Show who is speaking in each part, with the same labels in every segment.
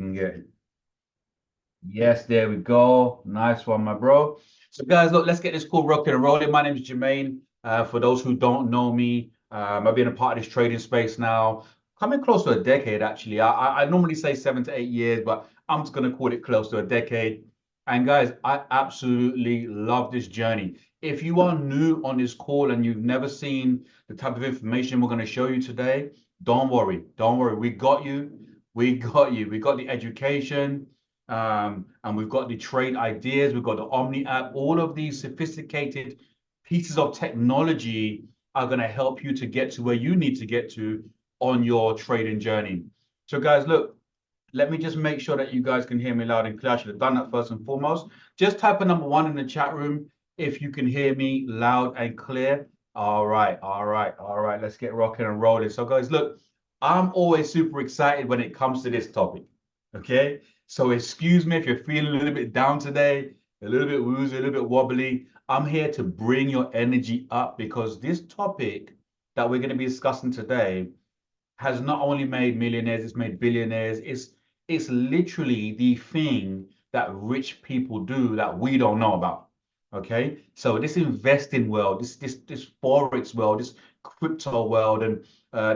Speaker 1: can get it. Yes, there we go. Nice one, my bro. So, guys, look, let's get this call rocking and rolling. My name is Jermaine. For those who don't know me, I've been a part of this trading space now, coming close to a decade, actually. I normally say 7 to 8 years, but I'm just going to call it close to a decade. And, guys, I absolutely love this journey. If you are new on this call and you've never seen the type of information we're going to show you today, don't worry. Don't worry. We got you. We got you. We got the education. And we've got the trade ideas, we've got the Omni app. All of these sophisticated pieces of technology are going to help you to get to where you need to get to on your trading journey. So, guys, look, let me just make sure that you guys can hear me loud and clear. I should have done that first and foremost. Just type a number one in the chat room if you can hear me loud and clear. All right, all right, all right. Let's get rocking and rolling. So, guys, look, I'm always super excited when it comes to this topic. Okay. So excuse me if you're feeling a little bit down today, a little bit woozy, a little bit wobbly. I'm here to bring your energy up because this topic that we're going to be discussing today has not only made millionaires, it's made billionaires. It's literally the thing that rich people do that we don't know about. Okay, so this investing world, this forex world, this crypto world, and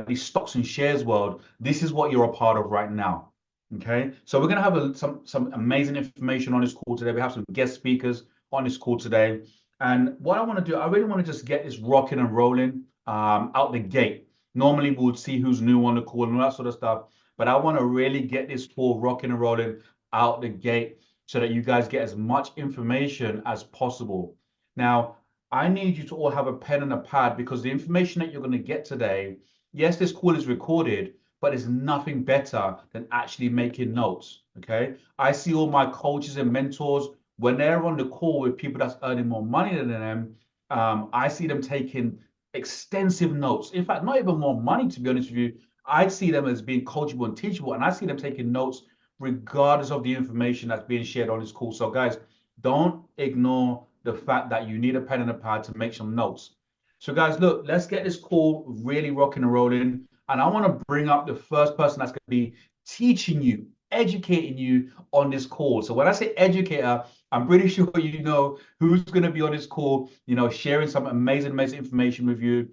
Speaker 1: the stocks and shares world, this is what you're a part of right now. Okay, so we're gonna have some amazing information on this call today. We have some guest speakers on this call today, and what I want to do, I really want to just get this rocking and rolling out the gate. Normally, we would see who's new on the call and all that sort of stuff, but I want to really get this call rocking and rolling out the gate so that you guys get as much information as possible. Now, I need you to all have a pen and a pad because the information that you're going to get today, yes, this call is recorded, but there's nothing better than actually making notes. Okay. I see all my coaches and mentors when they're on the call with people that's earning more money than them. I see them taking extensive notes. In fact, not even more money, to be honest with you. I see them as being coachable and teachable, and I see them taking notes regardless of the information that's being shared on this call. So, guys, don't ignore the fact that you need a pen and a pad to make some notes. So, guys, look, let's get this call really rocking and rolling. And I want to bring up the first person that's going to be teaching you, educating you on this call. So when I say educator, I'm pretty sure you know who's going to be on this call, sharing some amazing, amazing information with you.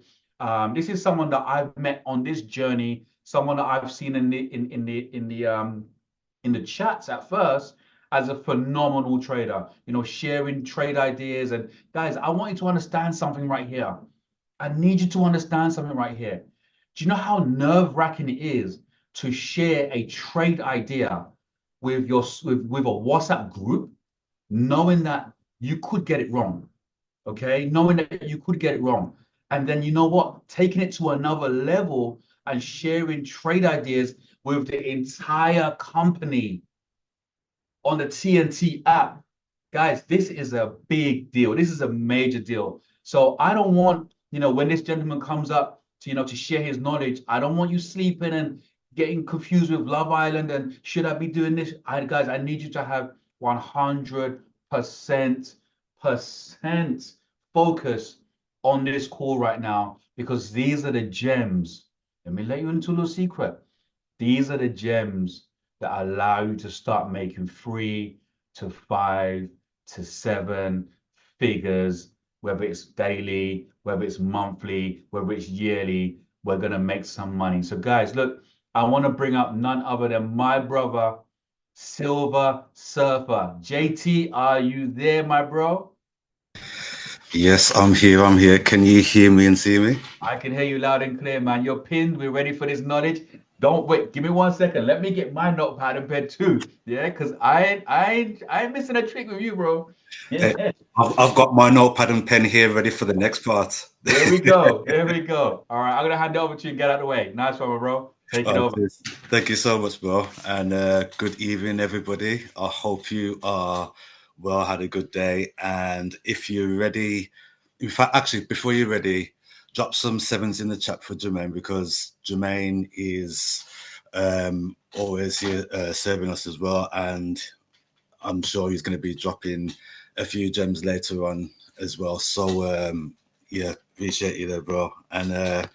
Speaker 1: This is someone that I've met on this journey, someone that I've seen in the chats at first as a phenomenal trader, sharing trade ideas. And guys, I want you to understand something right here. I need you to understand something right here. Do you know how nerve-wracking it is to share a trade idea with with a WhatsApp group, knowing that you could get it wrong? Okay, knowing that you could get it wrong. And then you know what? Taking it to another level and sharing trade ideas with the entire company on the TNT app. Guys, this is a big deal. This is a major deal. So I don't want, when this gentleman comes up to, to share his knowledge, I don't want you sleeping and getting confused with Love Island and should I be doing this? Guys, I need you to have 100% focus on this call right now because these are the gems. Let me let you into a little secret. These are the gems that allow you to start making 3 to 5 to 7 figures, whether it's daily, whether it's monthly, whether it's yearly. We're going to make some money. So, guys, look, I want to bring up none other than my brother, Silver Surfer. JT, are you there, my bro?
Speaker 2: Yes, I'm here. I'm here. Can you hear me and see me?
Speaker 1: I can hear you loud and clear, man. You're pinned. We're ready for this knowledge. Don't wait. Give me 1 second. Let me get my notepad and pen too. Yeah, because I ain't missing a trick with you, bro.
Speaker 2: Eh,
Speaker 1: Yeah.
Speaker 2: I've got my notepad and pen here ready for the next part.
Speaker 1: There we go. There we go. All right, I'm gonna hand it over to you and get out of the way. Nice one, bro. Take it over.
Speaker 2: Cheers. Thank you so much, bro. And good evening, everybody. I hope you are well, had a good day. And if you're ready, in fact, actually, before you're ready, drop some sevens in the chat for Jermaine because Jermaine is always here serving us as well. And I'm sure he's going to be dropping a few gems later on as well. So, yeah, appreciate you there, bro. And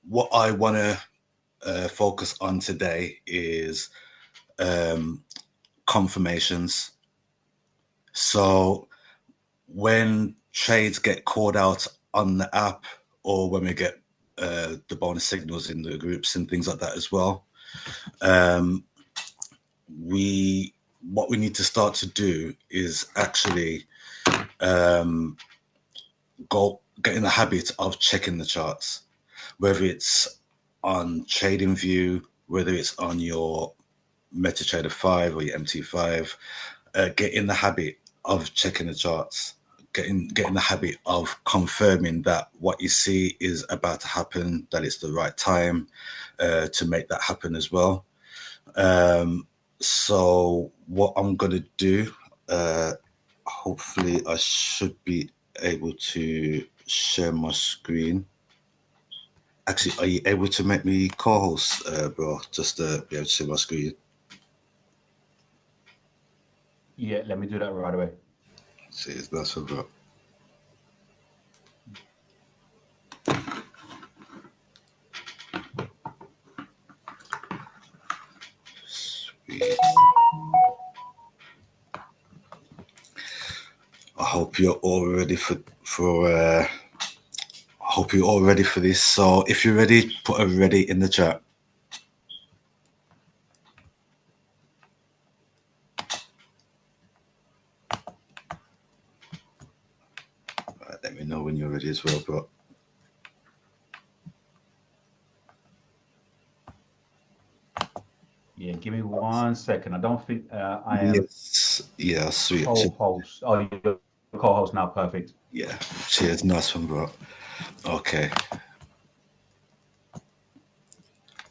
Speaker 2: what I want to focus on today is confirmations. So when trades get called out on the app, or when we get the bonus signals in the groups and things like that as well, what we need to start to do is actually get in the habit of checking the charts, whether it's on TradingView, whether it's on your MetaTrader 5 or your MT5. Get in the habit of checking the charts. Get in the habit of confirming that what you see is about to happen, that it's the right time to make that happen as well. So what I'm going to do, hopefully I should be able to share my screen. Actually, are you able to make me co-host, bro? Just to be able to see my screen.
Speaker 1: Yeah, let me do that right away.
Speaker 2: See, that's what, bro. Sweet. I hope you're all ready for hope you're all ready for this. So if you're ready, put a ready in the chat. Right, let me know when you're ready as well, bro.
Speaker 1: Yeah, give me 1 second. I don't think I am
Speaker 2: Yes. Yeah, sweet.
Speaker 1: co-host. Oh, you're co-host now. Perfect.
Speaker 2: Yeah. Cheers. Nice one, bro. Okay.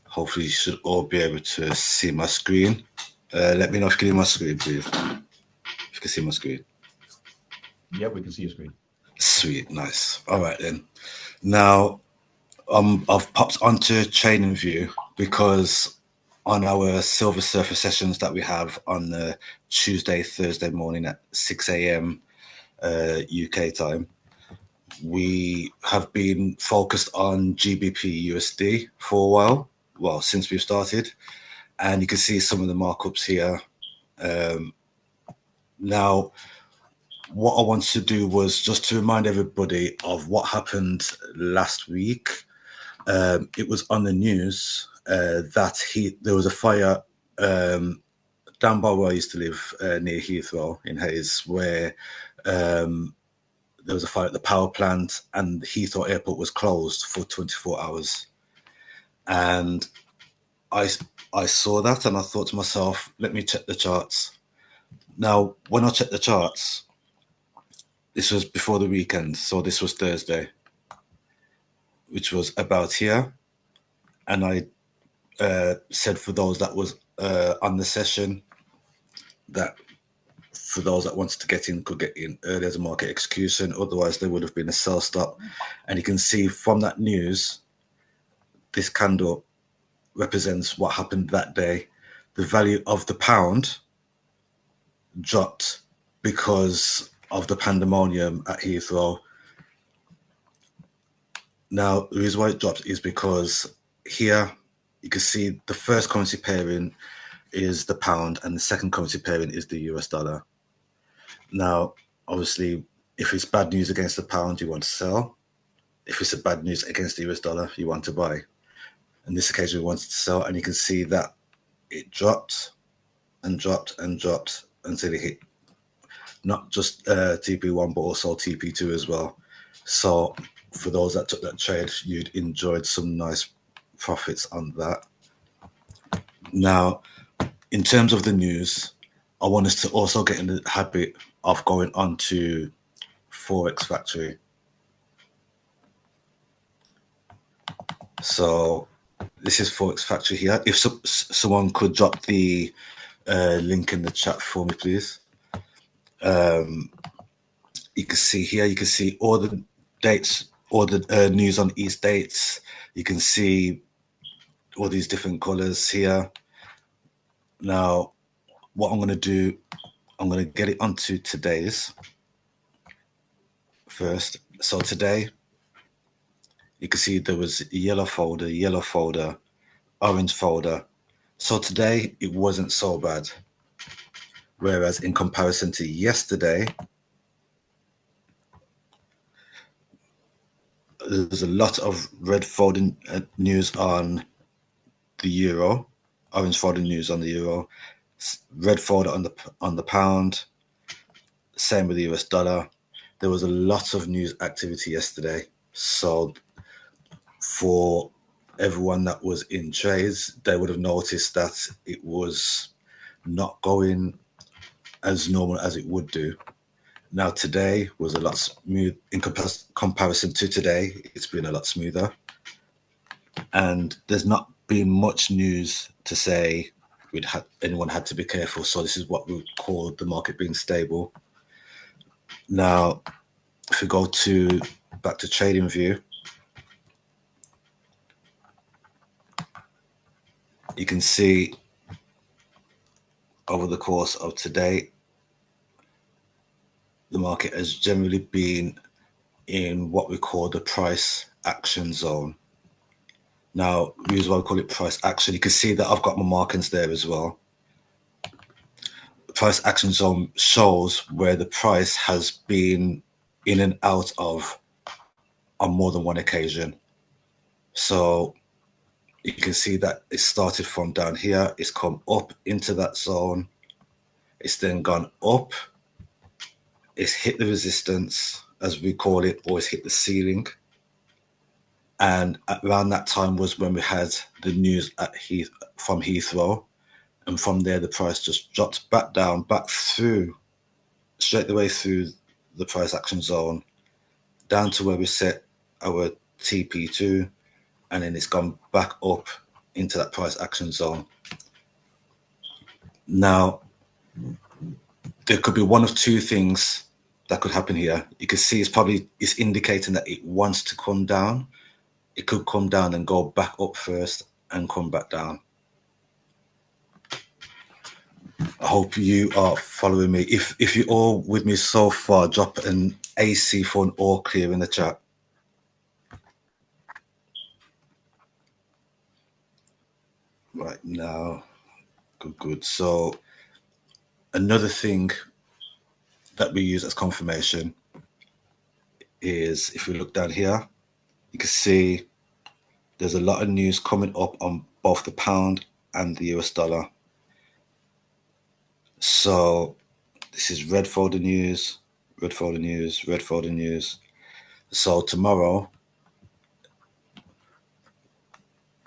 Speaker 2: Hopefully you should all be able to see my screen. Let me know if you can see my screen, please. If you can see my screen.
Speaker 1: Yep, we can see your screen.
Speaker 2: Sweet. Nice. All right, then. Now, I've popped onto TradingView because on our Silver Surfer sessions that we have on the Tuesday, Thursday morning at 6 a.m. UK time, we have been focused on GBP USD for a while. Well, since we've started, and you can see some of the markups here. Now, what I wanted to do was just to remind everybody of what happened last week. It was on the news that there was a fire down by where I used to live near Heathrow in Hayes, where there was a fire at the power plant and Heathrow Airport was closed for 24 hours. And I saw that and I thought to myself, let me check the charts. Now, when I checked the charts, this was before the weekend, so this was Thursday, which was about here. And I said for those that was on the session that for those that wanted to get in could get in early as a market execution. Otherwise, there would have been a sell stop. And you can see from that news, this candle represents what happened that day. The value of the pound dropped because of the pandemonium at Heathrow. Now, the reason why it dropped is because here you can see the first currency pairing is the pound and the second currency pairing is the US dollar. Now, obviously, if it's bad news against the pound, you want to sell. If it's a bad news against the US dollar, you want to buy. In this occasion, we wanted to sell, and you can see that it dropped and dropped and dropped until it hit not just TP1, but also TP2 as well. So for those that took that trade, you'd enjoyed some nice profits on that. Now, in terms of the news, I want us to also get in the habit of going on to Forex Factory. So this is Forex Factory here. If someone could drop the link in the chat for me, please. You can see here, you can see all the dates, all the news on each dates. You can see all these different colors here. Now, what I'm going to do, I'm going to get it onto today's first. So today, you can see there was yellow folder, orange folder, So today it wasn't so bad. Whereas in comparison to yesterday, there's a lot of red folding news on the euro, orange folding news on the euro, red fold on the pound, same with the US dollar. There was a lot of news activity yesterday. So for everyone that was in trades, they would have noticed that it was not going as normal as it would do. Now today was a lot smooth in comparison to today. It's been a lot smoother, and there's not been much news to say anyone had to be careful. So this is what we would call the market being stable. Now, if we go back to trading view, you can see over the course of today, the market has generally been in what we call the price action zone. Now, the reason why we call it price action, you can see that I've got my markings there as well. The price action zone shows where the price has been in and out of on more than one occasion. So you can see that it started from down here, it's come up into that zone, it's then gone up, it's hit the resistance, as we call it, or it's hit the ceiling. And around that time was when we had the news from Heathrow. And from there, the price just dropped back down, back through, straight the way through the price action zone, down to where we set our TP2, and then it's gone back up into that price action zone. Now, there could be one of two things that could happen here. You can see it's indicating that it wants to come down. It could come down and go back up first and come back down. I hope you are following me. If you're all with me so far, drop an AC for an all clear in the chat. Right now, good. So another thing that we use as confirmation is if we look down here, you can see there's a lot of news coming up on both the pound and the US dollar. So this is red folder news, red folder news, red folder news. So tomorrow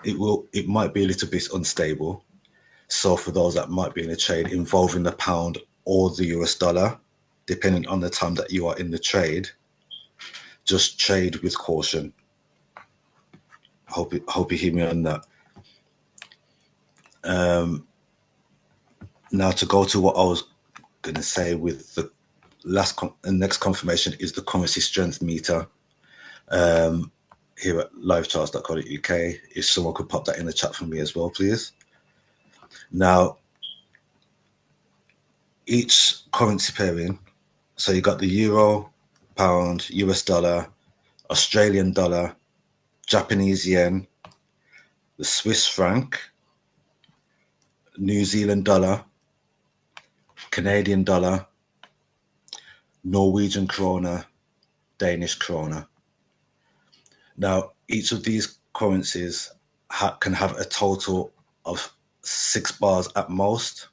Speaker 2: it might be a little bit unstable. So for those that might be in a trade involving the pound or the US dollar, depending on the time that you are in the trade, just trade with caution. Hope you hear me on that. Now to go to what I was going to say with the next confirmation is the currency strength meter here at livecharts.co.uk. If someone could pop that in the chat for me as well, please. Now, each currency pairing, so you got the euro, pound, US dollar, Australian dollar, Japanese yen, the Swiss franc, New Zealand dollar, Canadian dollar, Norwegian krona, Danish krona. Now, each of these currencies can have a total of 6 bars at most,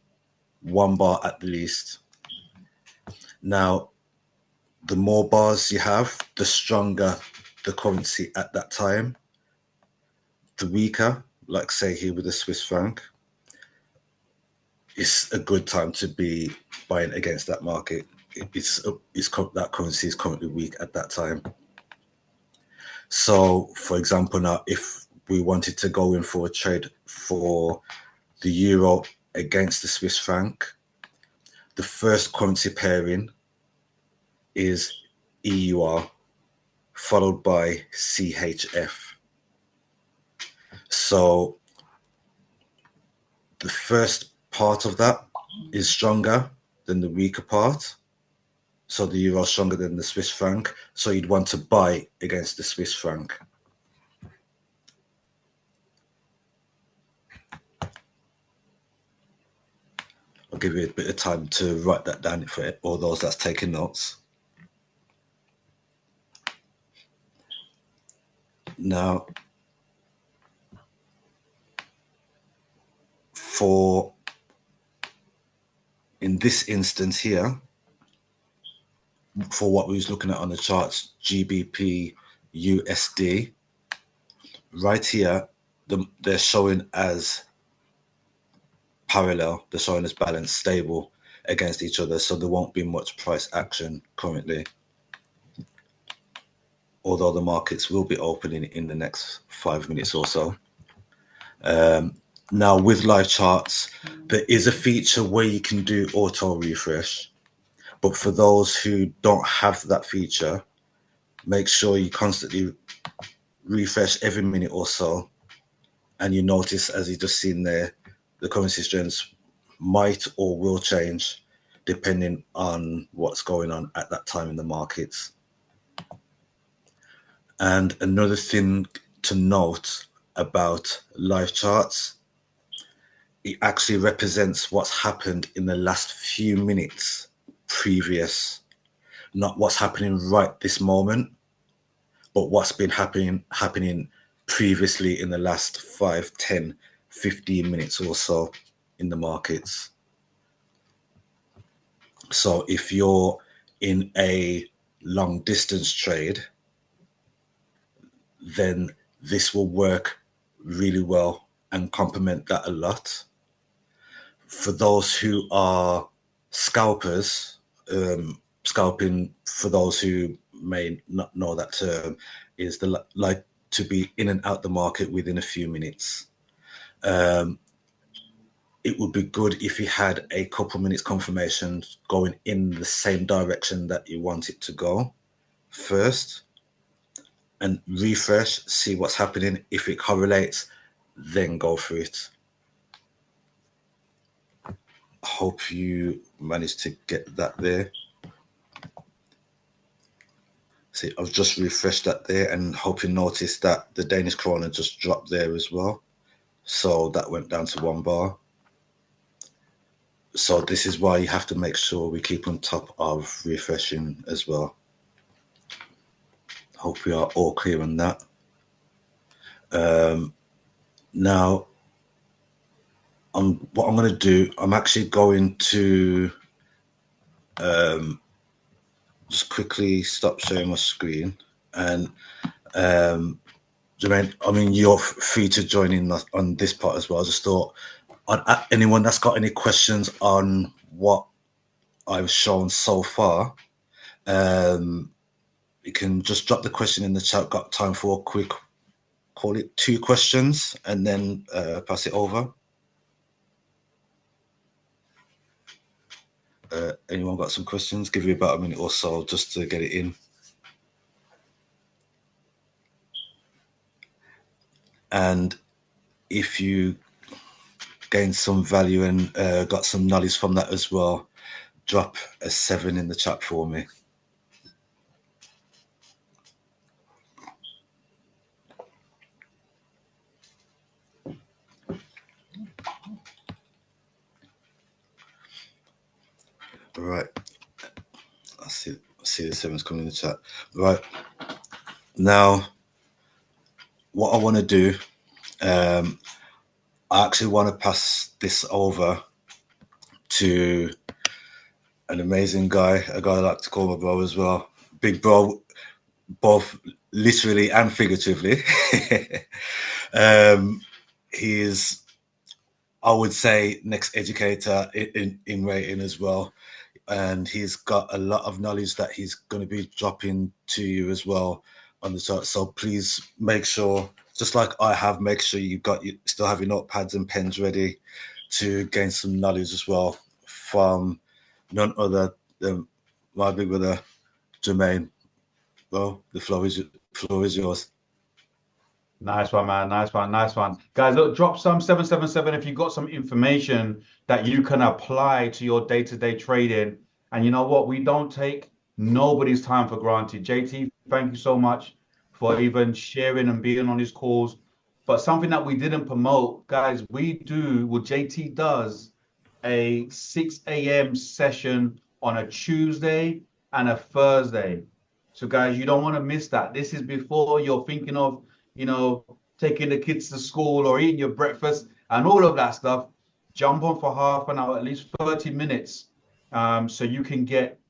Speaker 2: 1 bar at the least. Now, the more bars you have, the stronger the currency at that time. The weaker, like say here with the Swiss franc, it's a good time to be buying against that market. That currency is currently weak at that time. So, for example, now if we wanted to go in for a trade for the euro against the Swiss franc, the first currency pairing is EUR, followed by CHF. So the first part of that is stronger than the weaker part. So the euro is stronger than the Swiss franc. So you'd want to buy against the Swiss franc. I'll give you a bit of time to write that down for all those that's taking notes. Now, in this instance here, for what we was looking at on the charts, GBP USD, right here, they're showing as parallel, they're showing as balanced, stable against each other, so there won't be much price action currently, although the markets will be opening in the next 5 minutes or so. Now with live charts, there is a feature where you can do auto refresh, but for those who don't have that feature, make sure you constantly refresh every minute or so, and you notice, as you just seen there, the currency strengths might or will change depending on what's going on at that time in the markets. And another thing to note about live charts, it actually represents what's happened in the last few minutes previous, not what's happening right this moment, but what's been happening previously in the last 5, 10, 15 minutes or so in the markets. So if you're in a long distance trade, then this will work really well and complement that a lot. For those who are scalpers, scalping, for those who may not know that term, is like to be in and out the market within a few minutes. It would be good if you had a couple minutes confirmation going in the same direction that you want it to go first, and refresh, see what's happening. If it correlates, then go for it. Hope you managed to get that there. See, I've just refreshed that there, and hope you noticed that the Danish krona just dropped there as well. So that went down to 1 bar. So this is why you have to make sure we keep on top of refreshing as well. Hope we are all clear on that. Now, what I'm going to do, I'm actually going to just quickly stop sharing my screen. And Jermaine, I mean, you're free to join in on this part as well. I just thought, anyone that's got any questions on what I've shown so far, you can just drop the question in the chat. Got time for a quick, call it 2 questions, and then pass it over. Anyone got some questions? Give you about a minute or so just to get it in. And if you gained some value and got some knowledge from that as well, drop a 7 in the chat for me. All right. I see the 7s coming in the chat. Right. Now, what I want to do, I actually want to pass this over to an amazing guy, a guy I like to call my bro as well. Big bro, both literally and figuratively. He is, I would say, next educator in rating as well. And he's got a lot of knowledge that he's going to be dropping to you as well on the chart. So please make sure, just like I have, make sure you still have your notepads and pens ready to gain some knowledge as well from none other than my big brother, Jermaine. Well, the floor is yours.
Speaker 1: Nice one, man. Nice one. Nice one. Guys, look, drop some 777 if you got some information that you can apply to your day-to-day trading. And you know what? We don't take nobody's time for granted. JT, thank you so much for even sharing and being on these calls. But something that we didn't promote, guys, we do what JT does a 6 a.m. session on a Tuesday and a Thursday. So guys, you don't want to miss that. This is before you're thinking of, taking the kids to school or eating your breakfast and all of that stuff. Jump on for half an hour, at least 30 minutes, so you can get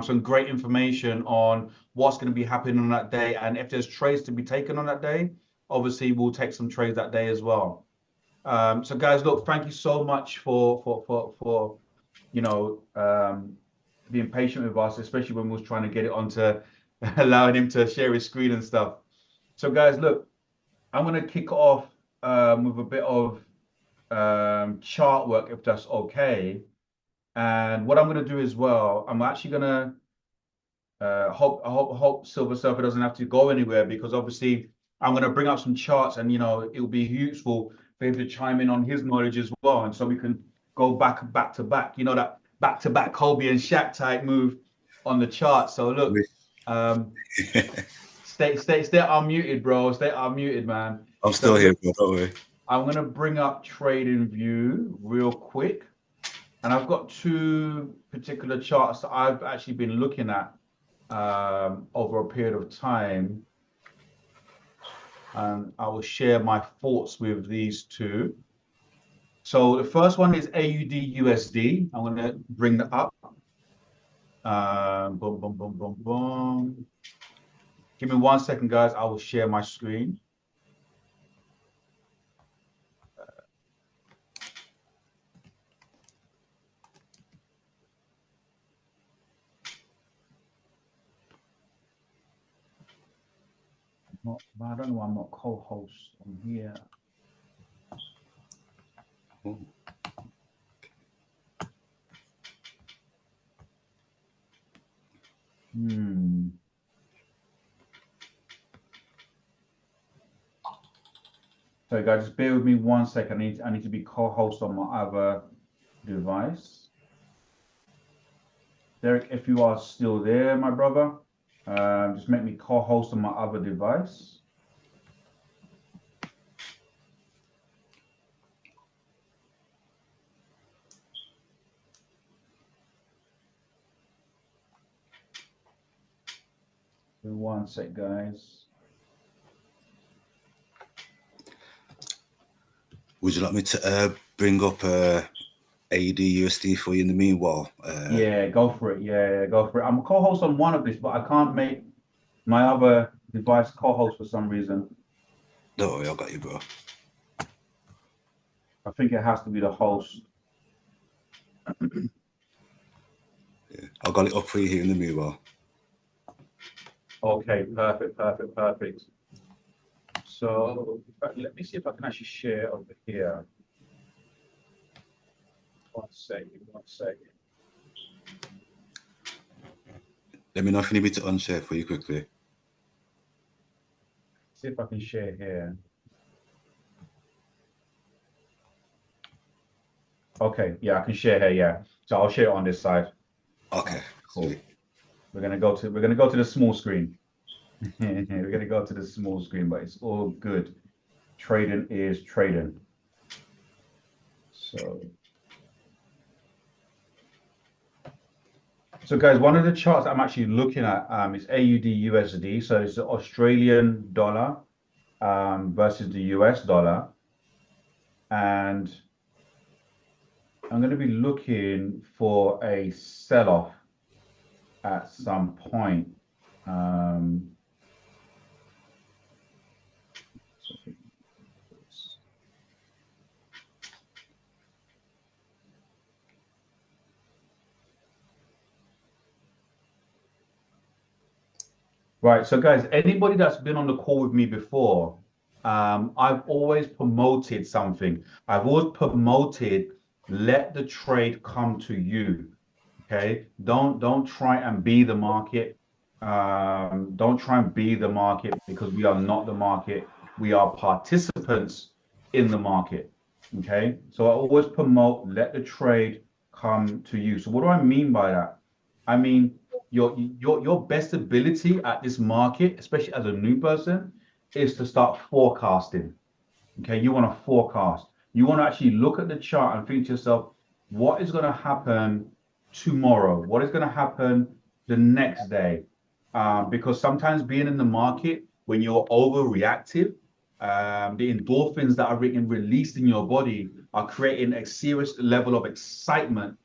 Speaker 1: some great information on what's going to be happening on that day. And if there's trades to be taken on that day, obviously we'll take some trades that day as well. So guys, look, thank you so much for being patient with us, especially when we was trying to get it onto allowing him to share his screen and stuff. So guys, look, I'm going to kick off with a bit of chart work, if that's okay. And what I'm going to do as well, I'm actually going to hope Silver Surfer doesn't have to go anywhere, because obviously I'm going to bring up some charts, and it'll be useful for him to chime in on his knowledge as well, and so we can go back to back. That back to back Kobe and Shaq type move on the chart. So look, stay unmuted, bro. Stay unmuted, man.
Speaker 2: I'm still here, bro. Don't worry.
Speaker 1: I'm going to bring up Trading View real quick. And I've got two particular charts that I've actually been looking at over a period of time. And I will share my thoughts with these two. So the first one is AUD USD. I'm going to bring that up. Boom, boom, boom, boom, boom. Give me 1 second, guys. I will share my screen. I don't know why I'm not co-host on here. So guys, just bear with me 1 second. I need to be co-host on my other device. Derek, if you are still there, my brother, just make me co-host on my other device. Give me 1 sec, guys.
Speaker 2: Would you like me to bring up AUD USD for you in the meanwhile?
Speaker 1: Yeah, go for it. Yeah, go for it. I'm a co-host on one of this, but I can't make my other device co-host for some reason.
Speaker 2: Don't worry, I got you, bro.
Speaker 1: I think it has to be the host.
Speaker 2: Yeah, I got it up for you here in the meanwhile.
Speaker 1: Okay, perfect. So let me see if I can actually share over here. 1 second.
Speaker 2: Let me know if you need me to unshare for you quickly.
Speaker 1: See if I can share here. Okay, yeah, I can share here. Yeah, so I'll share it on this side.
Speaker 2: Okay,
Speaker 1: cool.
Speaker 2: Sweet.
Speaker 1: We're gonna go to the small screen. We're gonna go to the small screen, but it's all good. Trading is trading. So guys, one of the charts I'm actually looking at is AUD USD. So it's the Australian dollar versus the US dollar. And I'm going to be looking for a sell-off at some point. Right, so guys, anybody that's been on the call with me before, I've always promoted something. I've always promoted, let the trade come to you. Okay, don't try and be the market. Don't try and be the market, because we are not the market. We are participants in the market. Okay, so I always promote, let the trade come to you. So what do I mean by that? I mean, your best ability at this market, especially as a new person, is to start forecasting. Okay, you want to forecast. You want to actually look at the chart and think to yourself, what is going to happen tomorrow? What is going to happen the next day? Because sometimes being in the market, when you're overreactive, the endorphins that are being released in your body are creating a serious level of excitement,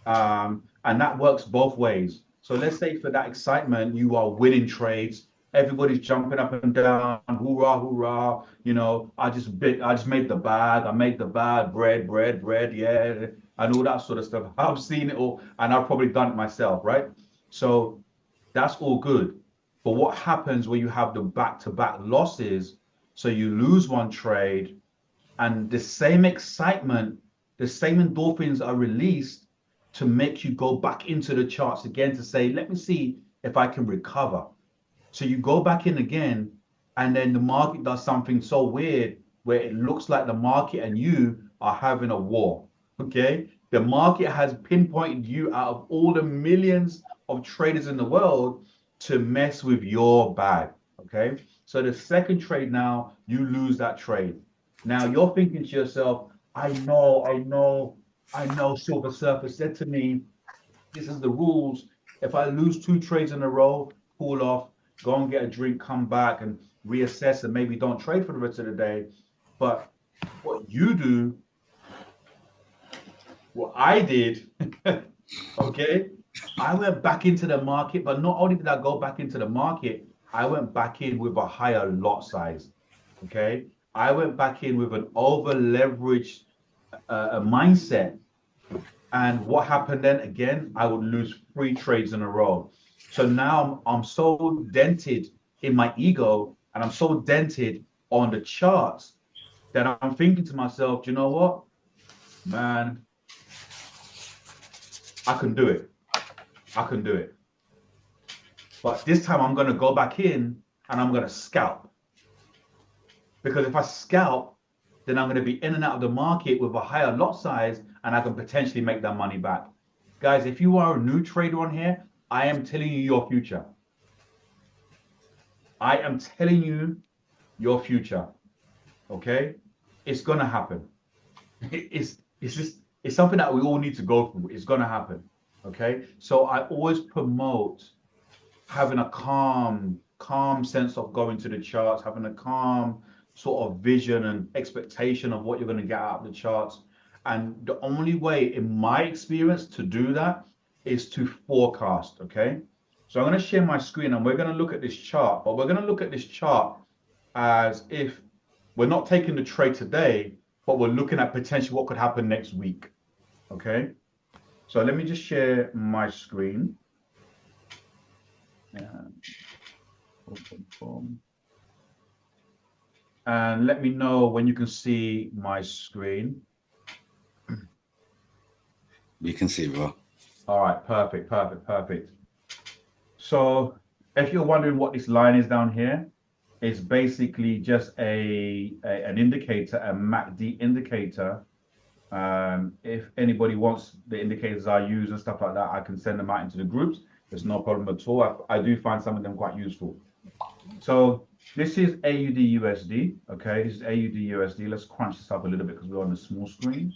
Speaker 1: and that works both ways. So let's say for that excitement, you are winning trades. Everybody's jumping up and down, hoorah, hoorah! I just made the bag. I made the bag, bread, yeah, and all that sort of stuff. I've seen it all, and I've probably done it myself, right? So that's all good. But what happens when you have the back-to-back losses? So you lose one trade, and the same excitement, the same endorphins are released to make you go back into the charts again to say, let me see if I can recover. So you go back in again, and then the market does something so weird where it looks like the market and you are having a war. Okay. The market has pinpointed you out of all the millions of traders in the world to mess with your bag. Okay. So the second trade now, you lose that trade. Now you're thinking to yourself, I know Silver Surfer said to me, this is the rules. If I lose two trades in a row, cool off, go and get a drink, come back and reassess and maybe don't trade for the rest of the day. But what you do, what I did, okay, I went back into the market, but not only did I go back into the market, I went back in with a higher lot size. Okay. I went back in with an over leveraged mindset. And what happened then? Again, I would lose three trades in a row. So now I'm so dented in my ego and I'm so dented on the charts that I'm thinking to myself, you know what, man, I can do it. I can do it. But this time I'm going to go back in and I'm going to scalp. Because if I scalp, then I'm going to be in and out of the market with a higher lot size and I can potentially make that money back. Guys, if you are a new trader on here, I am telling you your future. I am telling you your future. Okay? It's gonna happen. It's something that we all need to go through. It's gonna happen. Okay. So I always promote having a calm sense of going to the charts, having a calm sort of vision and expectation of what you're going to get out of the charts. And the only way, in my experience, to do that is to forecast. Okay. So I'm going to share my screen and we're going to look at this chart, but we're going to look at this chart as if we're not taking the trade today, but we're looking at potentially what could happen next week. Okay. So let me just share my screen. And let me know when you can see my screen.
Speaker 2: We can see, bro.
Speaker 1: All right, perfect. So if you're wondering what this line is down here, it's basically just an indicator, a MACD indicator. If anybody wants the indicators I use and stuff like that, I can send them out into the groups. There's no problem at all. I do find some of them quite useful. So this is AUD USD. Okay, this is AUD USD. Let's crunch this up a little bit because we're on the small screen.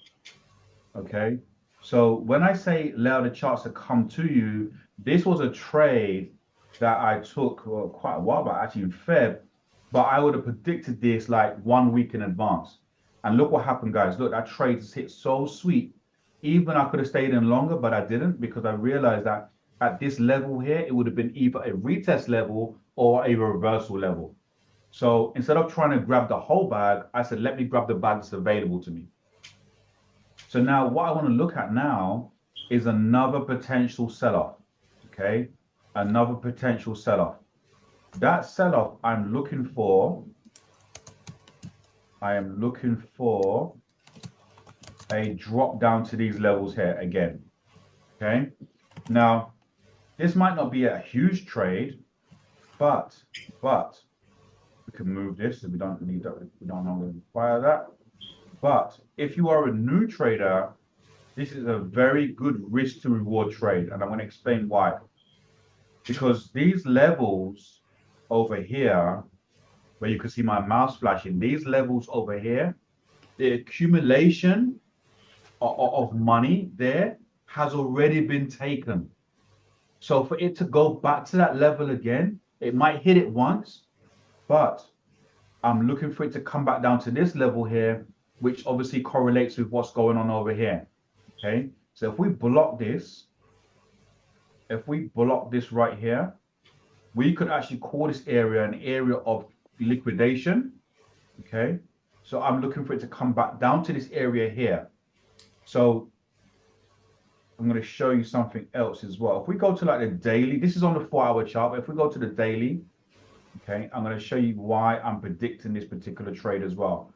Speaker 1: Okay, so when I say allow the charts to come to you, this was a trade that I took quite a while back, actually in Feb, but I would have predicted this like 1 week in advance. And look what happened, guys. Look, that trade has hit so sweet. Even I could have stayed in longer, but I didn't because I realized that at this level here, it would have been either a retest level or a reversal level. So instead of trying to grab the whole bag, I said, let me grab the bag that's available to me. So now what I want to look at now is another potential sell-off. Okay, another potential sell-off. That sell-off I'm looking for, I am looking for a drop down to these levels here again. Okay, now this might not be a huge trade, but we can move this if we don't need that. We don't longer require that. But if you are a new trader, this is a very good risk to reward trade. And I'm going to explain why. Because these levels over here, where you can see my mouse flashing, these levels over here, the accumulation of money there has already been taken. So for it to go back to that level again, it might hit it once, but I'm looking for it to come back down to this level here, which obviously correlates with what's going on over here. Okay. So if we block this right here, we could actually call this area an area of liquidation. Okay. So I'm looking for it to come back down to this area here. So I'm going to show you something else as well. If we go to like the daily, this is on the 4-hour chart, but if we go to the daily, okay, I'm going to show you why I'm predicting this particular trade as well.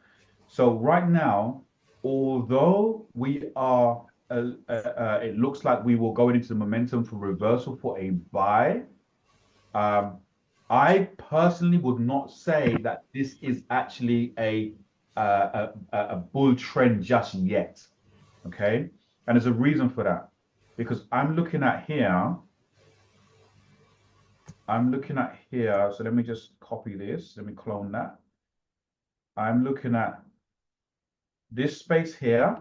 Speaker 1: So right now, although we are, it looks like we will go into the momentum for reversal for a buy. I personally would not say that this is actually a bull trend just yet. Okay, and there's a reason for that, because I'm looking at here. So let me just copy this. Let me clone that. I'm looking at this space here,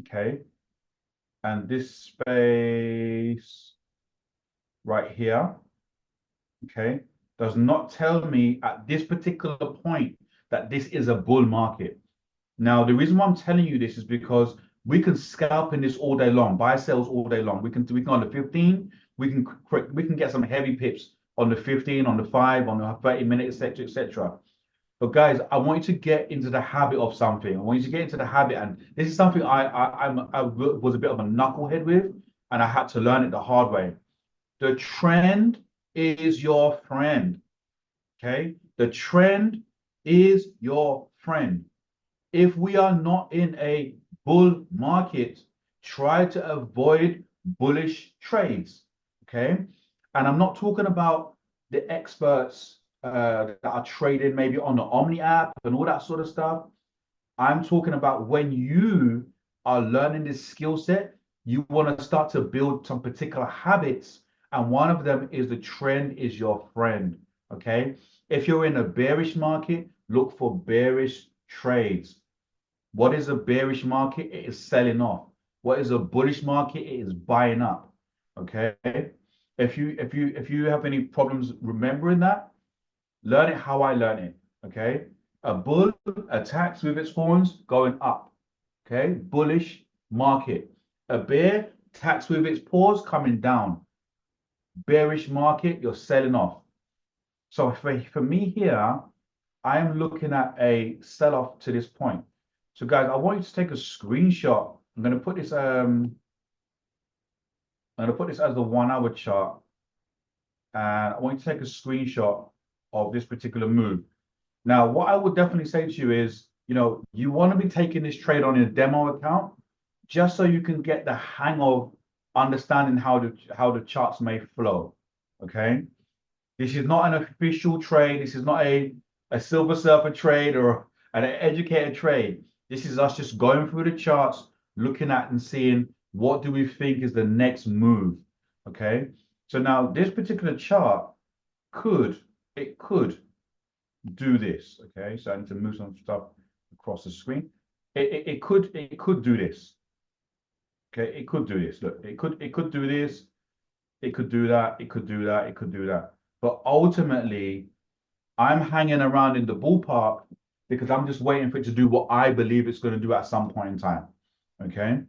Speaker 1: okay, and this space right here, okay, does not tell me at this particular point that this is a bull market. Now, the reason why I'm telling you this is because we can scalp in this all day long, buy sells all day long. We can on the 15, we can get some heavy pips on the 15, on the 5, on the 30 minutes, etc., etc. But guys, I want you to get into the habit of something. I want you to get into the habit, and this is something I was a bit of a knucklehead with, and I had to learn it the hard way. The trend is your friend. Okay, the trend is your friend. If we are not in a bull market, try to avoid bullish trades. Okay. And I'm not talking about the experts that are trading maybe on the Omni app and all that sort of stuff. I'm talking about when you are learning this skill set, you want to start to build some particular habits. And one of them is the trend is your friend. Okay. If you're in a bearish market, look for bearish trades. What is a bearish market? It is selling off. What is a bullish market? It is buying up. Okay. If you have any problems remembering that, learn it how I learn it. Okay. A bull attacks with its horns going up. Okay. Bullish market. A bear attacks with its paws coming down. Bearish market, you're selling off. So for me here, I am looking at a sell-off to this point. So guys, I want you to take a screenshot. I'm going to put this as the 1-hour chart. And I want you to take a screenshot of this particular move. Now, what I would definitely say to you is, you want to be taking this trade on a demo account just so you can get the hang of understanding how the charts may flow. Okay. This is not an official trade. This is not a Silver Surfer trade or an educated trade. This is us just going through the charts, looking at and seeing what do we think is the next move. Okay. So now this particular chart could do this. Okay. So I need to move some stuff across the screen. It could do this. Okay. It could do this. Look, it could do this. It could do that. It could do that. It could do that. But ultimately, I'm hanging around in the ballpark because I'm just waiting for it to do what I believe it's going to do at some point in time. Okay.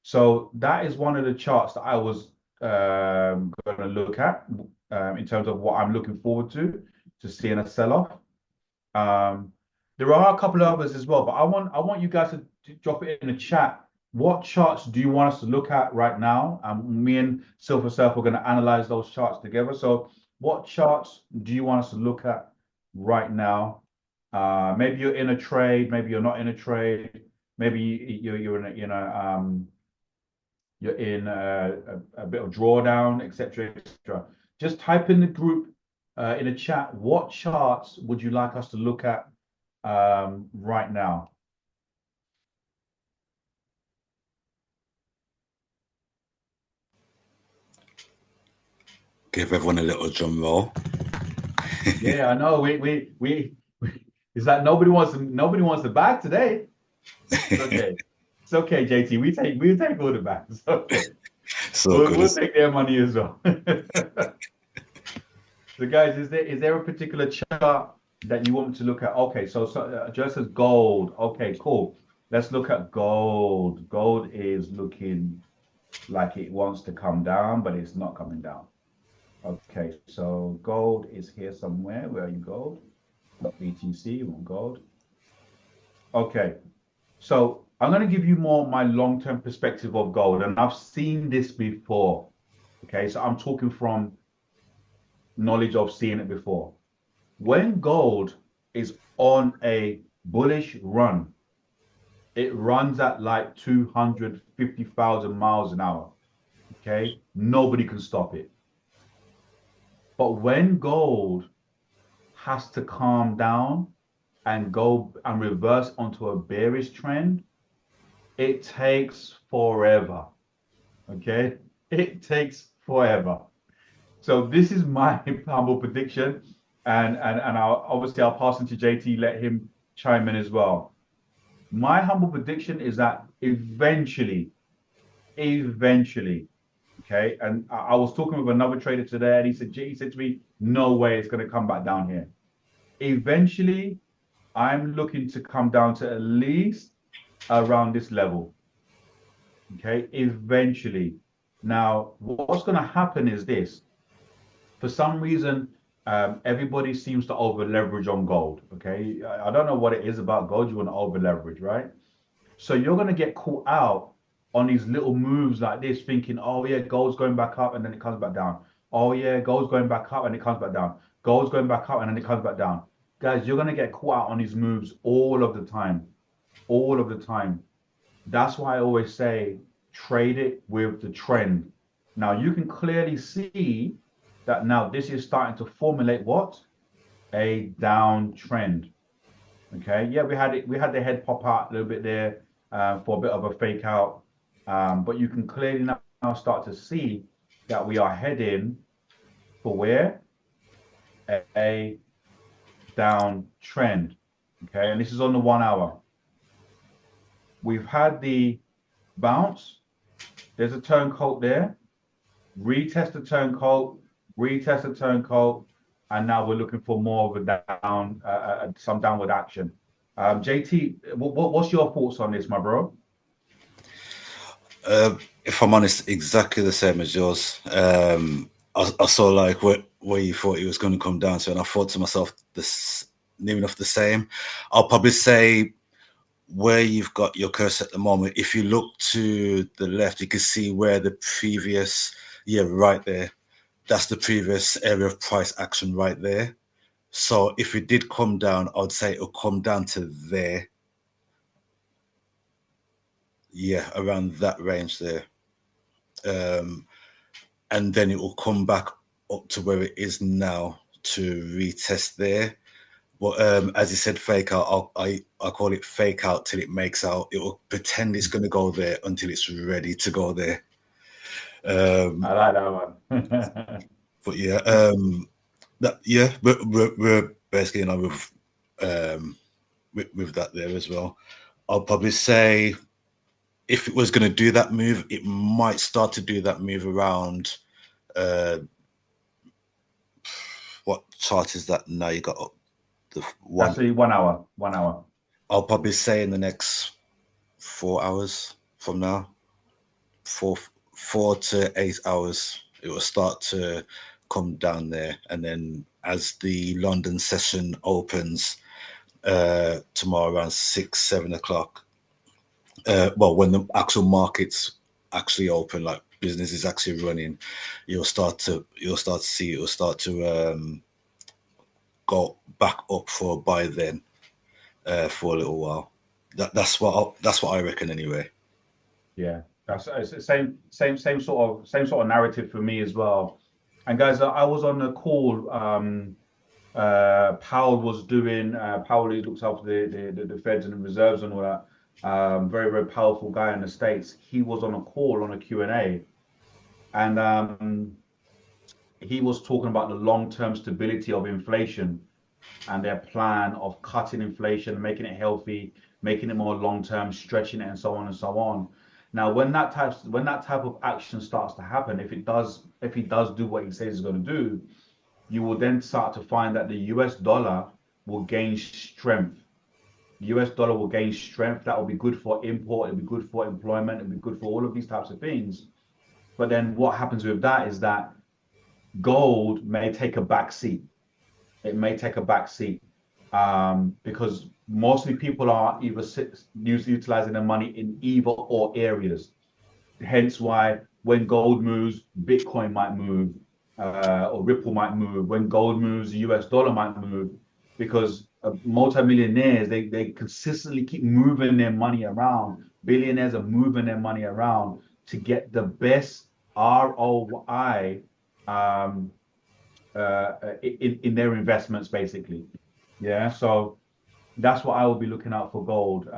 Speaker 1: So that is one of the charts that I was going to look at in terms of what I'm looking forward to seeing a sell-off. There are a couple of others as well, but I want you guys to drop it in the chat. What charts do you want us to look at right now? Me and Silver Surf are going to analyze those charts together. So what charts do you want us to look at right now? Maybe you're in a trade, maybe you're not in a trade, maybe you're in a bit of drawdown, etc., etc. Just type in the group in the chat. What charts would you like us to look at right now?
Speaker 2: Give everyone a little drum roll.
Speaker 1: Yeah, I know. We it's like nobody wants the bag today. Okay. It's okay, JT. We take all the back. It's okay.
Speaker 2: So
Speaker 1: We'll,
Speaker 2: good.
Speaker 1: we'll take their money as well. So, guys, is there a particular chart that you want me to look at? Okay, so just as gold. Okay, cool. Let's look at gold. Gold is looking like it wants to come down, but it's not coming down. Okay, so gold is here somewhere. Where are you, gold? Not BTC, you want gold. Okay, so I'm going to give you more my long-term perspective of gold, and I've seen this before. Okay, so I'm talking from knowledge of seeing it before. When gold is on a bullish run, it runs at like 250,000 miles an hour. Okay, nobody can stop it. But when gold has to calm down and go and reverse onto a bearish trend, it takes forever. Okay, it takes forever. So this is my humble prediction, and I'll pass into JT, let him chime in as well. My humble prediction is that eventually, okay. And I was talking with another trader today, and he said to me, "No way, it's going to come back down here." Eventually, I'm looking to come down to at least around this level. Okay, eventually. Now, what's going to happen is this. For some reason, everybody seems to over leverage on gold. Okay, I don't know what it is about gold. You want to over leverage, right? So you're going to get caught out on these little moves like this, thinking, oh yeah, gold's going back up and then it comes back down. Oh yeah, gold's going back up and it comes back down. Gold's going back up and then it comes back down. Guys, you're going to get caught out on these moves all of the time. All of the time. That's why I always say trade it with the trend. Now you can clearly see that now this is starting to formulate what? A downtrend. Okay. Yeah, we had the head pop out a little bit there for a bit of a fake out. But you can clearly now start to see that we are heading for where? A downtrend. Okay. And this is on the 1 hour. We've had the bounce. There's a turncoat there. Retest the turncoat, retest the turncoat, and now we're looking for more of a some downward action. JT, what's your thoughts on this, my bro?
Speaker 2: If I'm honest, exactly the same as yours. I saw like where you thought it was going to come down to, and I thought to myself, this near enough the same. I'll probably say where you've got your cursor at the moment. If you look to the left, you can see where the previous, yeah, right there. That's the previous area of price action right there. So if it did come down, I'd say it'll come down to there. Yeah, around that range there. And then it will come back up to where it is now to retest there. But as you said, fake out. I call it fake out till it makes out. It will pretend it's going to go there until it's ready to go there.
Speaker 1: I like that one.
Speaker 2: But yeah, yeah, we're basically with that there as well. I'll probably say if it was going to do that move, it might start to do that move around. What chart is that now? You got the one.
Speaker 1: That's the 1 hour. 1 hour.
Speaker 2: I'll probably say in the next 4 hours from now, four to 8 hours, it will start to come down there. And then as the London session opens tomorrow around 6-7 o'clock, well, when the actual markets actually open, like business is actually running, you'll start to see it will start to go back up for a buy then for a little while. That's what I reckon anyway.
Speaker 1: Yeah, that's it's the same sort of narrative for me as well. And guys, I was on a call. Powell was doing. Powell, he looks after the Feds and the reserves and all that. Very very powerful guy in the States. He was on a call on a Q&A, and he was talking about the long-term stability of inflation and their plan of cutting inflation, making it healthy. making it more long term, stretching it, and so on and so on. Now, when that type of action starts to happen, if he does do what he says he's going to do, you will then start to find that the US dollar will gain strength. The US dollar will gain strength. That will be good for import. It'll be good for employment. It'll be good for all of these types of things. But then what happens with that is that gold may take a back seat. It may take a back seat because mostly people are either utilizing their money in either or areas. Hence why when gold moves, Bitcoin might move, or Ripple might move. When gold moves, the US dollar might move because multimillionaires, they consistently keep moving their money around. Billionaires are moving their money around to get the best ROI in their investments, basically. Yeah, so that's what I will be looking out for gold.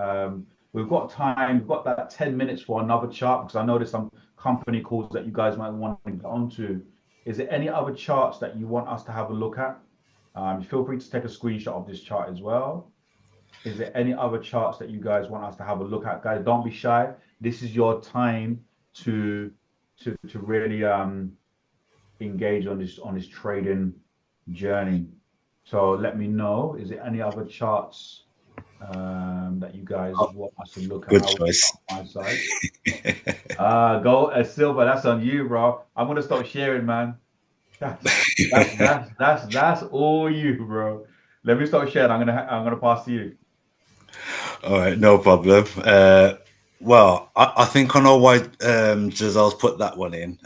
Speaker 1: We've got time. We've got that 10 minutes for another chart because I know there's some company calls that you guys might want to get onto. Is there any other charts that you want us to have a look at? Feel free to take a screenshot of this chart as well. Is there any other charts that you guys want us to have a look at? Guys, don't be shy. This is your time to really engage on this trading journey. So let me know. Is there any other charts that you guys want us to look at?
Speaker 2: Good
Speaker 1: I'll
Speaker 2: choice.
Speaker 1: on my side. Go Silver. That's on you, bro. I'm gonna stop sharing, man. That's all you, bro. Let me stop sharing. I'm gonna pass to you.
Speaker 2: All right, no problem. Well, I think I know why Giselle's put that one in.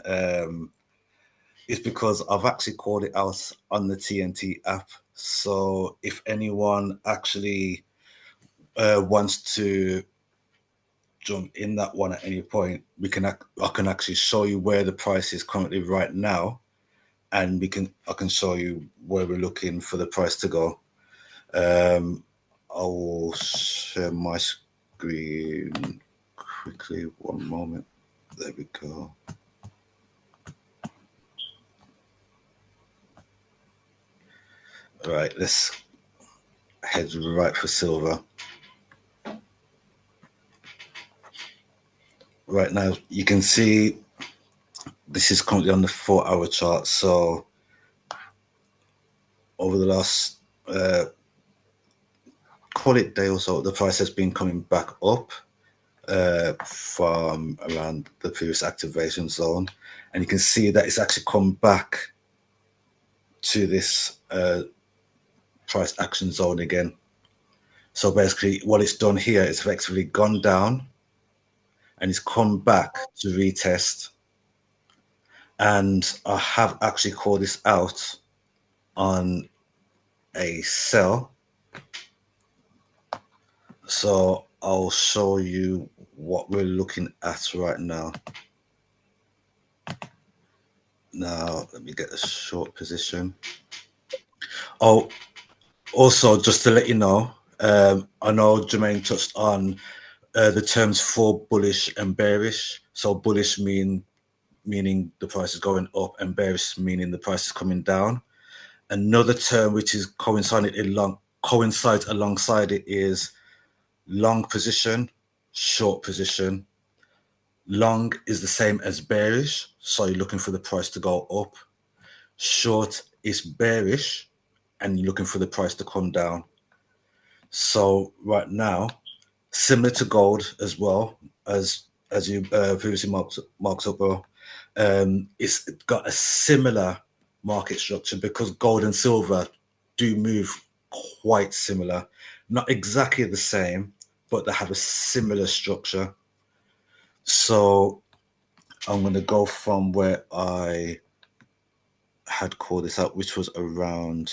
Speaker 2: It's because I've actually called it out on the TNT app. So if anyone actually wants to jump in that one at any point, I can actually show you where the price is currently right now, and I can show you where we're looking for the price to go. I will share my screen quickly. One moment. There we go. All right, let's head right for silver. Right now, you can see this is currently on the 4-hour chart. So over the last call it day or so, the price has been coming back up from around the previous activation zone, and you can see that it's actually come back to this price action zone again. So basically, what it's done here is effectively gone down, and it's come back to retest. And I have actually called this out on a sell. So I'll show you what we're looking at right now. Now, let me get a short position. Oh, also, just to let you know, I know Jermaine touched on the terms for bullish and bearish. So bullish meaning the price is going up, and bearish meaning the price is coming down. Another term which is coincides alongside it is long position, short position. Long is the same as bearish, so you're looking for the price to go up. Short is bearish, and you're looking for the price to come down. So right now, similar to gold as well, as you previously marked up, well, it's got a similar market structure because gold and silver do move quite similar, not exactly the same, but they have a similar structure. So I'm going to go from where I had called this out, which was around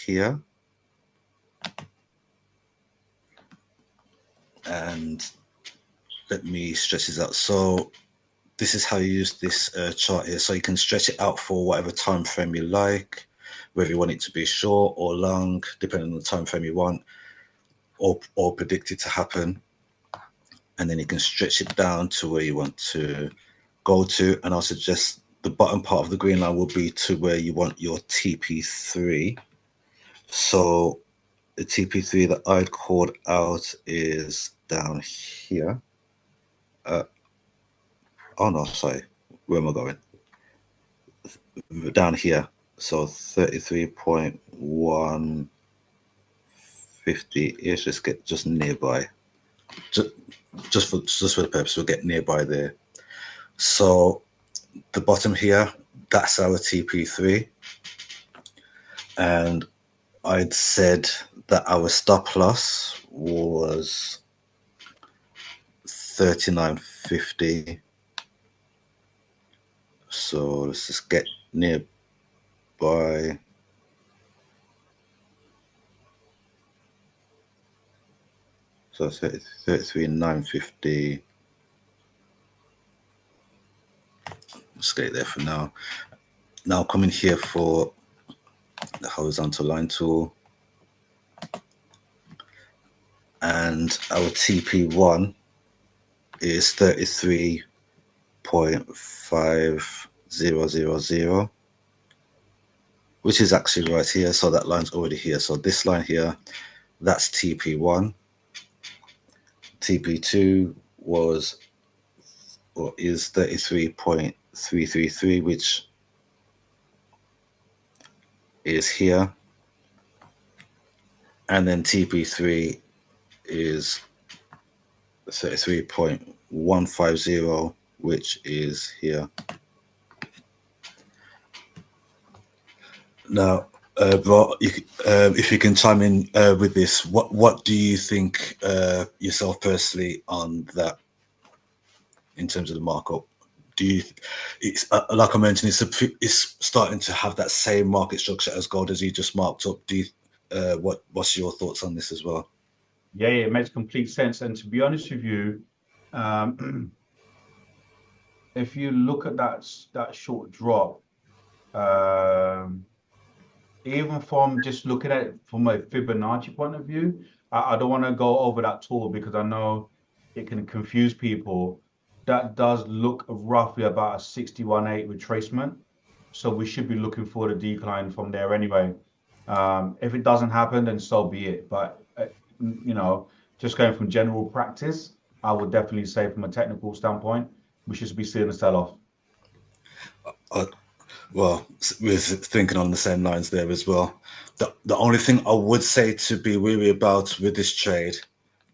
Speaker 2: here. And let me stretch this out. So this is how you use this chart here. So you can stretch it out for whatever time frame you like, whether you want it to be short or long, depending on the time frame you want, or predict it to happen. And then you can stretch it down to where you want to go to. And I'll suggest the bottom part of the green line will be to where you want your TP3. So the TP3 that I'd called out is down here. Oh no, sorry. Where am I going? Down here. So 33.150-ish. Let's get just nearby. Just for the purpose, we'll get nearby there. So the bottom here, that's our TP3. And I'd said that our stop loss was 39.50. So let's just get nearby. So 33.950. Let's get there for now. Now coming here for the horizontal line tool. And our TP1 is 33.5000, which is actually right here. So that line's already here. So this line here, that's TP1. TP2 was or is 33.333, which is here. And then TP3 is 33.150, which is here. Now, Bro, if you can chime in with this, what do you think yourself personally on that in terms of the markup? Do you? It's like I mentioned, it's starting to have that same market structure as gold as you just marked up. Do you? What's your thoughts on this as well?
Speaker 1: Yeah, it makes complete sense. And to be honest with you, if you look at that short drop, um, even from just looking at it from a Fibonacci point of view, I don't want to go over that tool because I know it can confuse people. That does look roughly about a 61.8 retracement. So we should be looking for the decline from there anyway. If it doesn't happen, then so be it. But, just going from general practice, I would definitely say from a technical standpoint, we should be seeing a sell-off.
Speaker 2: Well, we're thinking on the same lines there as well. The only thing I would say to be wary about with this trade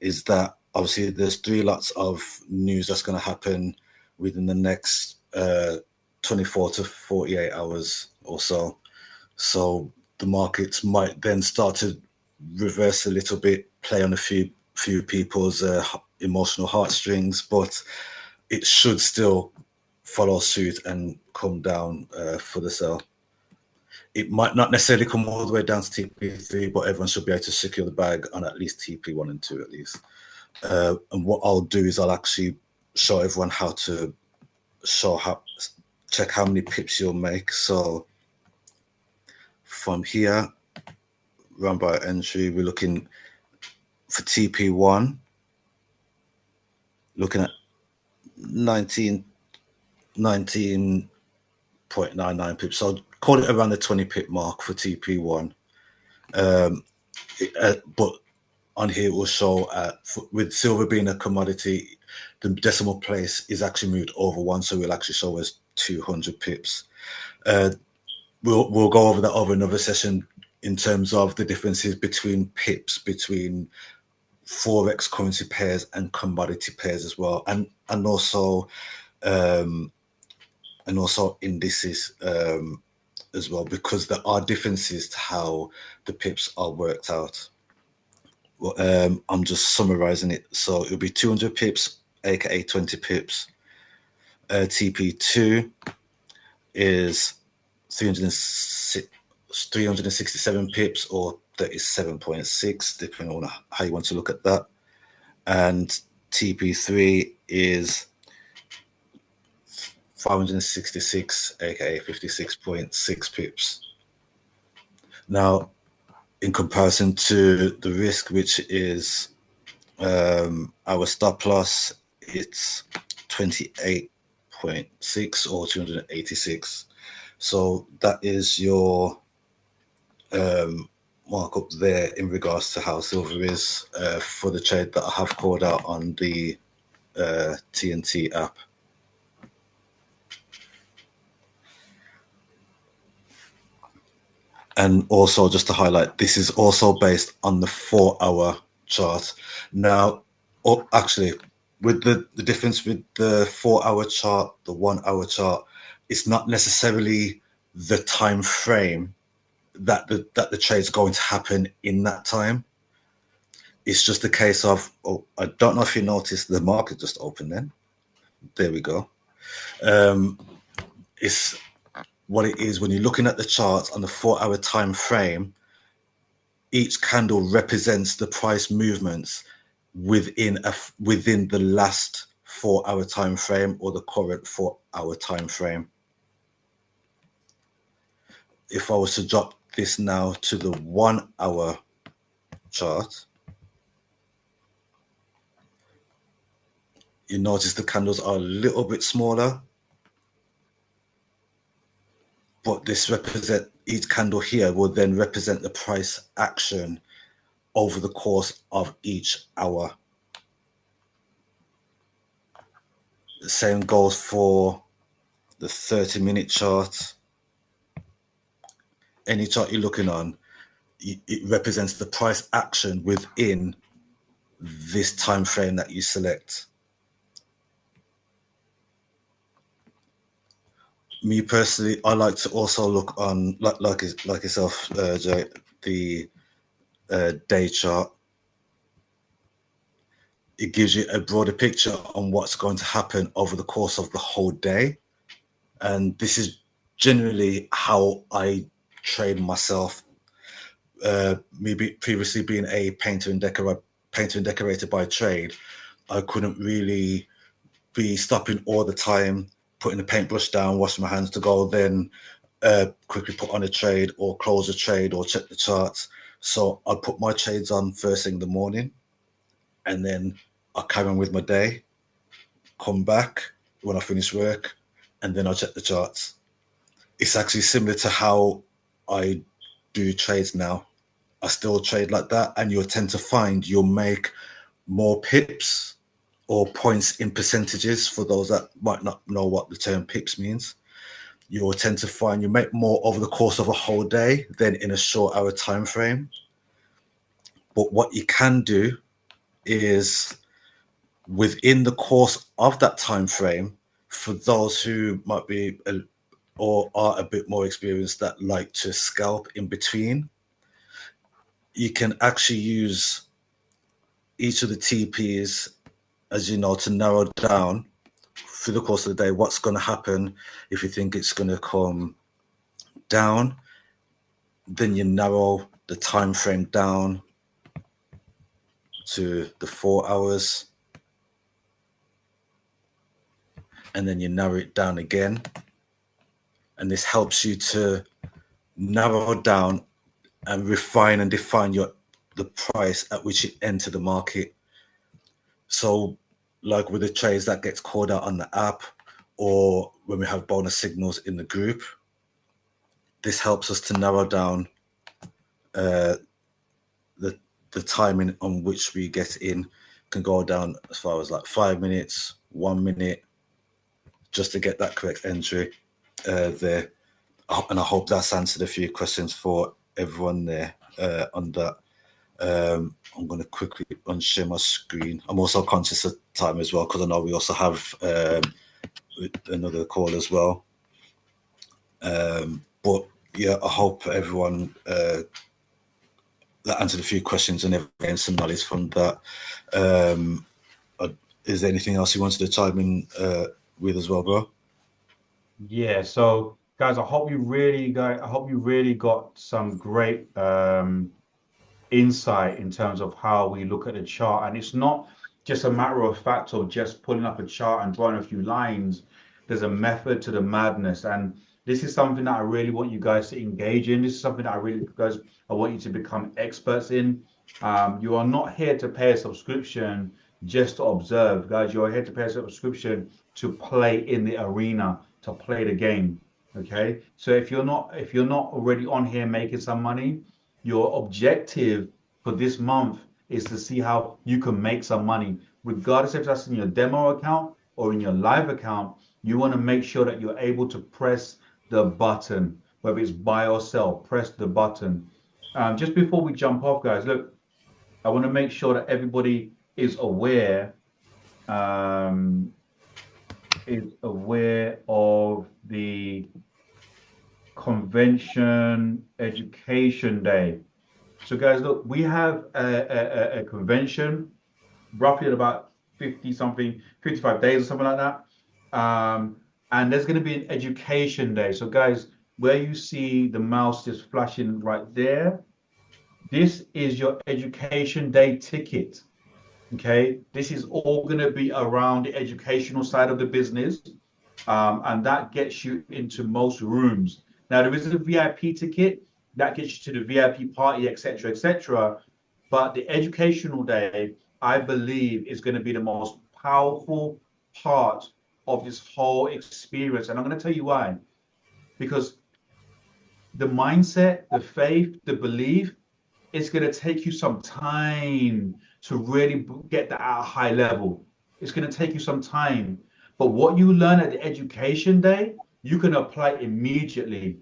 Speaker 2: is that obviously there's 3 lots of news that's going to happen within the next 24 to 48 hours or so. So the markets might then start to reverse a little bit, play on a few people's emotional heartstrings, but it should still follow suit and come down for the sell. It might not necessarily come all the way down to TP3, but everyone should be able to secure the bag on at least TP1 and 2 at least. And what I'll do is I'll actually show everyone how to check how many pips you'll make. So from here, run by entry, we're looking for TP1, looking at 19.99 pips. So I'll call it around the 20 pip mark for TP1. But on here it will show with silver being a commodity, the decimal place is actually moved over 1, so we'll actually show us 200 pips. We'll go over that over another session in terms of the differences between pips between Forex currency pairs and commodity pairs as well, and also indices as well, because there are differences to how the pips are worked out. Well, I'm just summarizing it. So it'll be 200 pips, aka 20 pips. TP2 is 367 pips or 37.6, depending on how you want to look at that. And TP3 is 566, aka 56.6 pips. Now, in comparison to the risk, which is our stop loss, it's 28.6 or 286. So that is your markup there in regards to how silver is for the trade that I have called out on the TNT app. And also, just to highlight, this is also based on the 4-hour chart. Now, actually, with the difference with the 4-hour chart, the 1-hour chart, it's not necessarily the time frame that the trade's going to happen in that time. It's just a case of, oh, I don't know if you noticed the market just opened then. There we go. It's what it is when you're looking at the charts on the 4-hour time frame. Each candle represents the price movements within the last 4-hour time frame or the current 4-hour time frame. If I was to drop this now to the 1-hour chart, you notice the candles are a little bit smaller, but each candle here will then represent the price action over the course of each hour. The same goes for the 30-minute chart. Any chart you're looking on, it represents the price action within this time frame that you select. Me personally, I like to also look on like yourself, Jay, the day chart. It gives you a broader picture on what's going to happen over the course of the whole day, and this is generally how I trade myself. Me previously being a painter and decorator by trade, I couldn't really be stopping all the time, putting the paintbrush down, washing my hands to go, then quickly put on a trade or close a trade or check the charts. So I put my trades on first thing in the morning, and then I carry on with my day, come back when I finish work, and then I check the charts. It's actually similar to how I do trades now. I still trade like that, and you'll tend to find you'll make more pips or points in percentages. For those that might not know what the term pips means, you'll tend to find you make more over the course of a whole day than in a short hour time frame. But what you can do is within the course of that time frame, for those who might be or are a bit more experienced that like to scalp in between, you can actually use each of the TPs, as you know, to narrow down through the course of the day what's going to happen. If you think it's going to come down, then you narrow the time frame down to the 4 hours, and then you narrow it down again, and this helps you to narrow down and refine and define the price at which you enter the market. So like with the trades that gets called out on the app, or when we have bonus signals in the group, this helps us to narrow down the timing on which we get in. Can go down as far as like 5 minutes, 1 minute, just to get that correct entry there. And I hope that's answered a few questions for everyone there on that. I'm going to quickly unshare my screen. I'm also conscious of time as well, because I know we also have another call as well. But yeah, I hope everyone that answered a few questions and gained some knowledge from that. Is there anything else you wanted to chime in with as well, bro?
Speaker 1: Yeah, so guys, I hope you really got some great insight in terms of how we look at the chart. And it's not just a matter of fact of just pulling up a chart and drawing a few lines. There's a method to the madness. And this is something that I really want you guys to engage in. This is something that I want you to become experts in. You are not here to pay a subscription just to observe, guys. You are here to pay a subscription to play in the arena, to play the game. Okay. So if you're not already on here making some money, Your objective for this month is to see how you can make some money, regardless if that's in your demo account or in your live account. You want to make sure that you're able to press the button, whether it's buy or sell, press the button. Just before we jump off, guys, look, I want to make sure that everybody um, is aware of the convention education day. So, guys, look, we have a convention roughly in about 50 something, 55 days or something like that. And there's going to be an education day. So, guys, where you see the mouse just flashing right there, this is your education day ticket. Okay, this is all going to be around the educational side of the business, and that gets you into most rooms. Now, there is a VIP ticket that gets you to the VIP party, etc., etc. But the educational day, I believe, is going to be the most powerful part of this whole experience, and I'm going to tell you why. Because the mindset, the faith, the belief, it's going to take you some time to really get that at a high level. It's going to take you some time. But what you learn at the education day, you can apply immediately.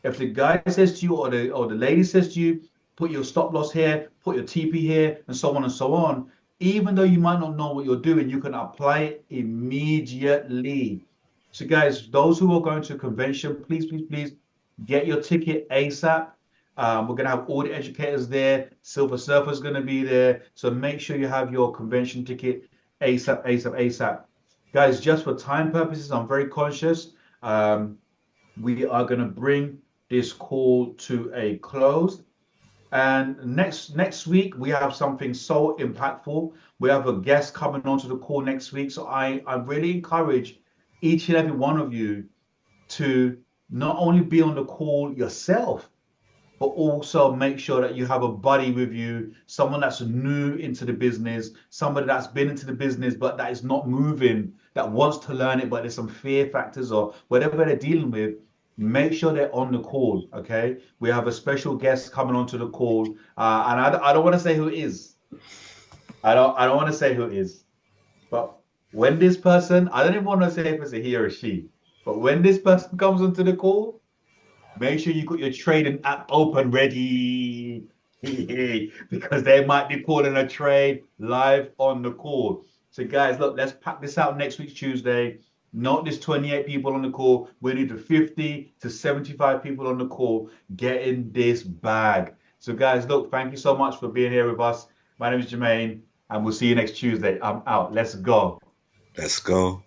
Speaker 1: If the guy says to you or the lady says to you, put your stop loss here, put your TP here, and so on and so on, even though you might not know what you're doing, you can apply it immediately. So, guys, those who are going to a convention, please, please, please get your ticket ASAP. We're going to have all the educators there. Silver Surfer's going to be there. So make sure you have your convention ticket ASAP, ASAP, ASAP. Guys, just for time purposes, I'm very conscious. We are going to bring this call to a close. And next week we have something so impactful. We have a guest coming onto the call next week. So I really encourage each and every one of you to not only be on the call yourself, but also make sure that you have a buddy with you, someone that's new into the business, somebody that's been into the business but that is not moving, that wants to learn it, but there's some fear factors or whatever they're dealing with. Make sure they're on the call. Okay, we have a special guest coming onto the call, and I don't want to say who it is. I don't want to say who it is. But when this person, I don't even want to say if it's a he or a she, but when this person comes onto the call, make sure you got your trading app open ready because they might be calling a trade live on the call. So, guys, look, let's pack this out next week, Tuesday. Not this 28 people on the call. We need the 50 to 75 people on the call getting this bag. So, guys, look, thank you so much for being here with us. My name is Jermaine, and we'll see you next Tuesday. I'm out. Let's go.
Speaker 2: Let's go.